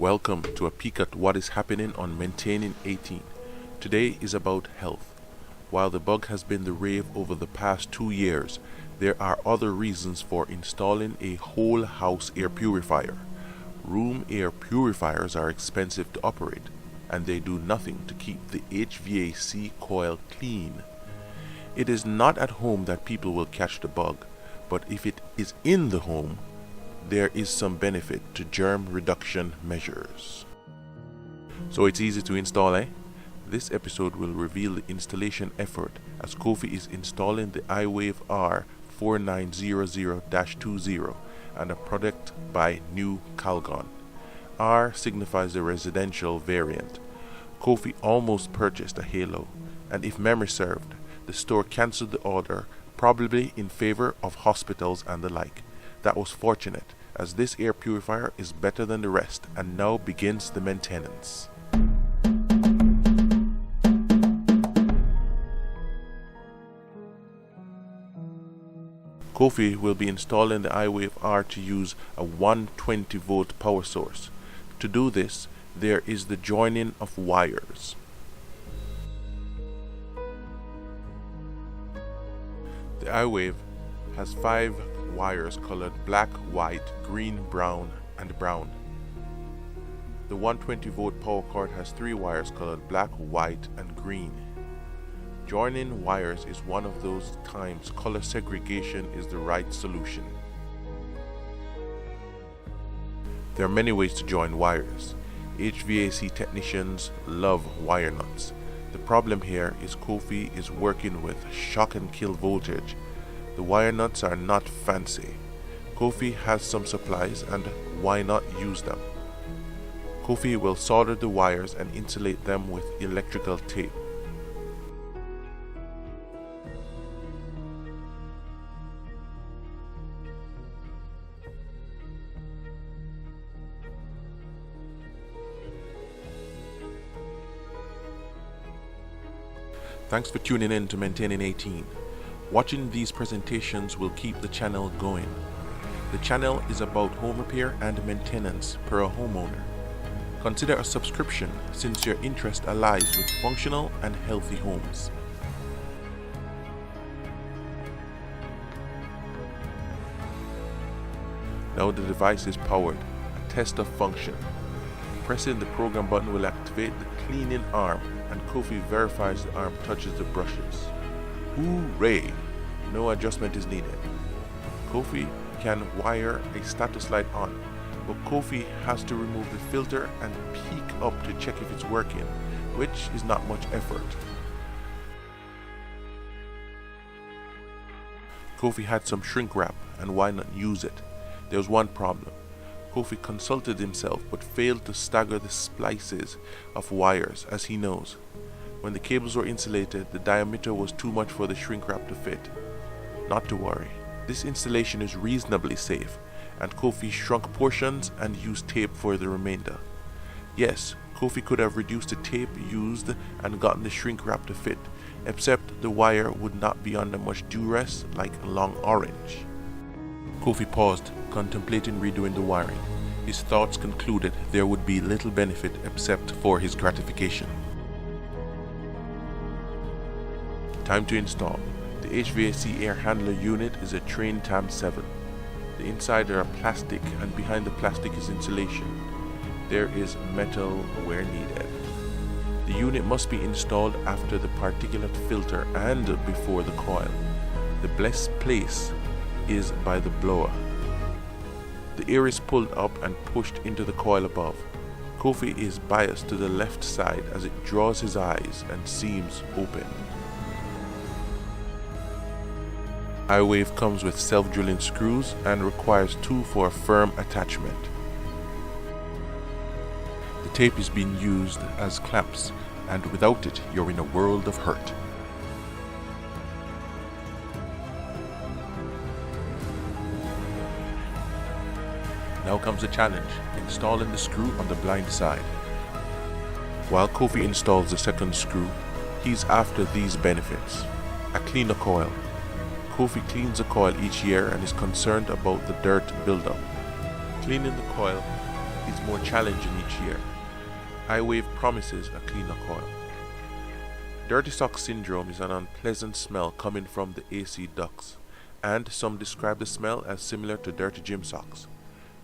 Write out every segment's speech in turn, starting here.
Welcome to a peek at what is happening on Maintaining 18. Today is about health. While the bug has been the rave over the past 2 years, there are other reasons for installing a whole house air purifier. Room air purifiers are expensive to operate, and they do nothing to keep the HVAC coil clean. It is not at home that people will catch the bug, but if it is in the home, there is some benefit to germ reduction measures. So it's easy to install, eh? This episode will reveal the installation effort as Kofi is installing the iWave-R 4900-20 and a product by New Calgon. R signifies the residential variant. Kofi almost purchased a Halo, and if memory served, the store cancelled the order, probably in favor of hospitals and the like. That was fortunate, as this air purifier is better than the rest, and now begins the maintenance. Kofi will be installing the iWave-R to use a 120 volt power source. To do this, there is the joining of wires. The iWave has 5 wires colored black, white, green, brown, and brown. The 120 volt power cord has 3 wires colored black, white, and green. Joining wires is one of those times color segregation is the right solution. There are many ways to join wires. HVAC technicians love wire nuts. The problem here is Kofi is working with shock and kill voltage. The wire nuts are not fancy. Kofi has some supplies, and why not use them? Kofi will solder the wires and insulate them with electrical tape. Thanks for tuning in to Maintaining 18. Watching these presentations will keep the channel going. The channel is about home repair and maintenance per a homeowner. Consider a subscription since your interest aligns with functional and healthy homes. Now the device is powered. A test of function. Pressing the program button will activate the cleaning arm, and Kofi verifies the arm touches the brushes. Hooray! No adjustment is needed. Kofi can wire a status light on, but Kofi has to remove the filter and peek up to check if it's working, which is not much effort. Kofi had some shrink wrap, and why not use it? There was one problem. Kofi consulted himself but failed to stagger the splices of wires, as he knows. When the cables were insulated, the diameter was too much for the shrink wrap to fit. Not to worry, this installation is reasonably safe, and Kofi shrunk portions and used tape for the remainder. Yes, Kofi could have reduced the tape used and gotten the shrink wrap to fit, except the wire would not be under much duress like long orange. Kofi paused, contemplating redoing the wiring. His thoughts concluded there would be little benefit except for his gratification. Time to install. The HVAC air handler unit is a Trane TAM7. The inside are plastic, and behind the plastic is insulation. There is metal where needed. The unit must be installed after the particulate filter and before the coil. The best place is by the blower. The air is pulled up and pushed into the coil above. Kofi is biased to the left side as it draws his eyes and seems open. iWave comes with self-drilling screws and requires 2 for a firm attachment. The tape is being used as clamps, and without it you're in a world of hurt. Now comes the challenge, installing the screw on the blind side. While Kofi installs the second screw, he's after these benefits. A cleaner coil. Kofi cleans the coil each year and is concerned about the dirt buildup. Cleaning the coil is more challenging each year. iWave promises a cleaner coil. Dirty sock syndrome is an unpleasant smell coming from the AC ducts, and some describe the smell as similar to dirty gym socks.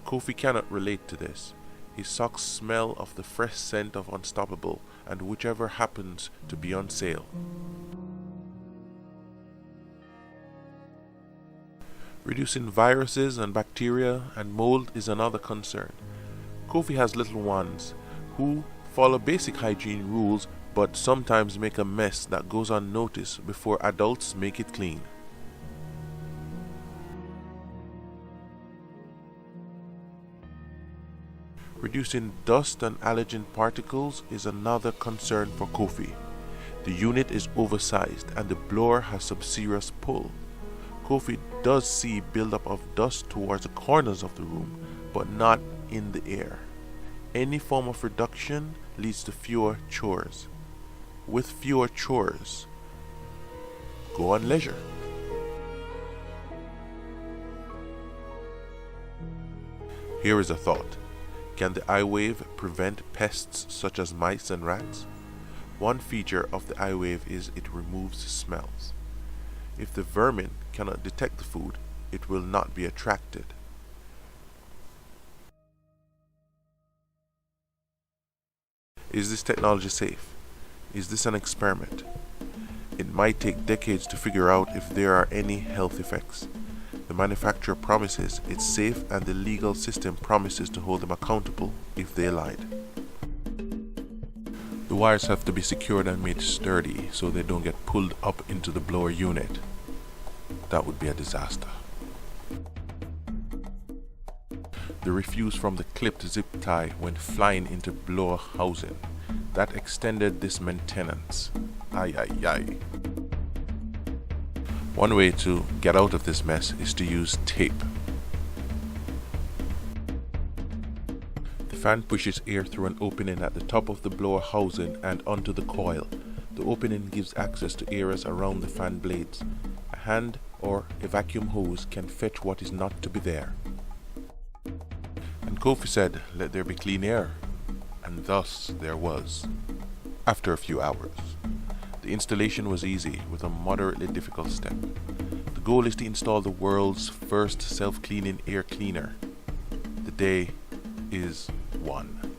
Kofi cannot relate to this. His socks smell of the fresh scent of Unstoppable and whichever happens to be on sale. Reducing viruses and bacteria and mold is another concern. Kofi has little ones who follow basic hygiene rules but sometimes make a mess that goes unnoticed before adults make it clean. Reducing dust and allergen particles is another concern for Kofi. The unit is oversized and the blower has some serious pull. Kofi does see buildup of dust towards the corners of the room, but not in the air. Any form of reduction leads to fewer chores. With fewer chores, go on leisure. Here is a thought. Can the iWave prevent pests such as mice and rats? One feature of the iWave is it removes smells. If the vermin cannot detect the food, it will not be attracted. Is this technology safe? Is this an experiment? It might take decades to figure out if there are any health effects. The manufacturer promises it's safe and the legal system promises to hold them accountable if they lied. The wires have to be secured and made sturdy so they don't get pulled up into the blower unit. That would be a disaster. The refuse from the clipped zip tie went flying into blower housing. That extended this maintenance. Ay ay ay. One way to get out of this mess is to use tape. The fan pushes air through an opening at the top of the blower housing and onto the coil. The opening gives access to areas around the fan blades. A hand or a vacuum hose can fetch what is not to be there. And Kofi said, "Let there be clean air." And thus there was. After a few hours. The installation was easy with a moderately difficult step. The goal is to install the world's first self-cleaning air cleaner. The day is won.